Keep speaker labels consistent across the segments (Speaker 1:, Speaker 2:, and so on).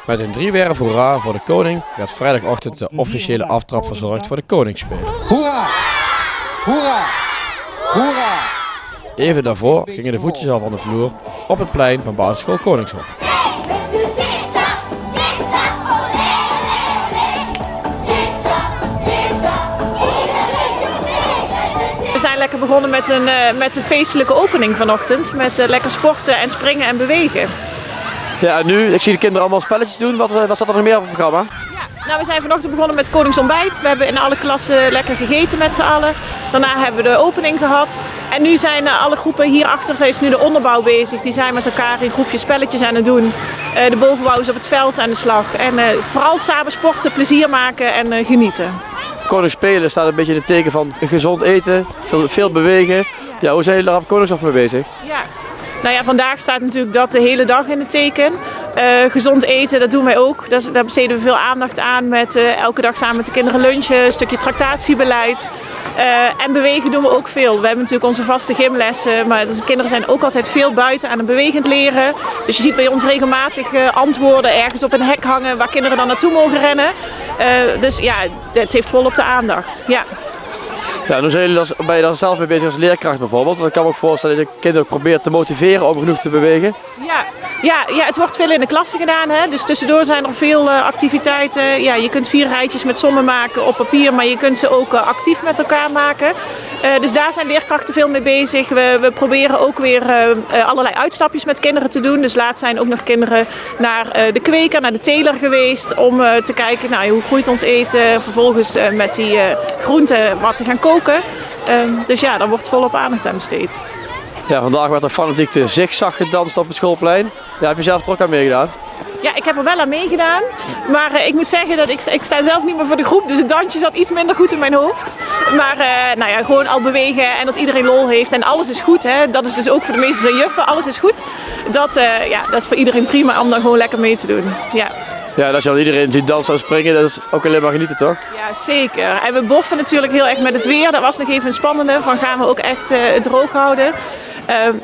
Speaker 1: Met een driewerf hoera voor de koning werd vrijdagochtend de officiële aftrap verzorgd voor de Koningsspelen.
Speaker 2: Hoera! Hoera! Hoera!
Speaker 1: Even daarvoor gingen de voetjes al van de vloer op het plein van basisschool Koningshof.
Speaker 3: We zijn lekker begonnen met een feestelijke opening vanochtend. Met lekker sporten en springen en bewegen.
Speaker 1: Ja, en nu, ik zie de kinderen allemaal spelletjes doen. Wat staat er nog meer op het programma?
Speaker 3: Ja, nou, we zijn vanochtend begonnen met Koningsontbijt. We hebben in alle klassen lekker gegeten met z'n allen. Daarna hebben we de opening gehad. En nu zijn alle groepen hierachter, is nu de onderbouw bezig. Die zijn met elkaar in groepjes spelletjes aan het doen. De bovenbouw is op het veld aan de slag. En vooral samen sporten, plezier maken en genieten.
Speaker 1: Koningsspelen staat een beetje in het teken van gezond eten, veel bewegen. Ja, hoe zijn jullie daar op Koningshof mee bezig?
Speaker 3: Ja. Nou ja, vandaag staat natuurlijk dat de hele dag in het teken. Gezond eten, dat doen wij ook. Daar besteden we veel aandacht aan met elke dag samen met de kinderen lunchen, een stukje tractatiebeleid. En bewegen doen we ook veel. We hebben natuurlijk onze vaste gymlessen, maar de kinderen zijn ook altijd veel buiten aan het bewegend leren. Dus je ziet bij ons regelmatig antwoorden ergens op een hek hangen waar kinderen dan naartoe mogen rennen. Dus ja, het heeft volop de aandacht. Ja.
Speaker 1: Ja, nu ben je daar zelf mee bezig als leerkracht bijvoorbeeld. Dan kan ik me ook voorstellen dat je kinderen ook probeert te motiveren om genoeg te bewegen.
Speaker 3: Ja, het wordt veel in de klasse gedaan. Hè? Dus tussendoor zijn er veel activiteiten. Ja, je kunt 4 rijtjes met sommen maken op papier, maar je kunt ze ook actief met elkaar maken. Dus daar zijn leerkrachten veel mee bezig. We proberen ook weer allerlei uitstapjes met kinderen te doen. Dus laatst zijn ook nog kinderen naar de kweker, naar de teler geweest om te kijken hoe groeit ons eten. Vervolgens met die groenten wat te gaan koken. Dus ja, daar wordt volop aandacht aan besteed.
Speaker 1: Ja, vandaag werd er fanatiek de zigzag gedanst op het schoolplein. Ja, heb je zelf er ook aan meegedaan?
Speaker 3: Ja, ik heb er wel aan meegedaan. Maar ik moet zeggen dat ik sta zelf niet meer voor de groep. Dus het dansje zat iets minder goed in mijn hoofd. Maar gewoon al bewegen en dat iedereen lol heeft. En alles is goed. Hè. Dat is dus ook voor de meesters en juffen. Alles is goed. Dat is voor iedereen prima om dan gewoon lekker mee te doen. Ja.
Speaker 1: Ja, en als je dan iedereen ziet dansen en springen, dat is ook alleen maar genieten, toch?
Speaker 3: Ja, zeker. En we boffen natuurlijk heel erg met het weer. Dat was nog even een spannende. Van gaan we ook echt het droog houden.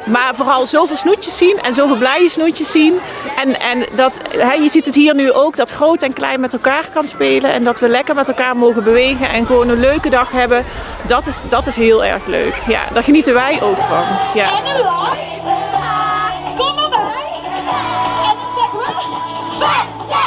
Speaker 3: Maar vooral zoveel snoetjes zien en zoveel blije snoetjes zien. En dat, je ziet het hier nu ook, dat groot en klein met elkaar kan spelen. En dat we lekker met elkaar mogen bewegen en gewoon een leuke dag hebben. Dat is heel erg leuk. Ja, daar genieten wij ook van. Ja.
Speaker 4: En een lach. Kom erbij. En dan zeggen we 5, 6.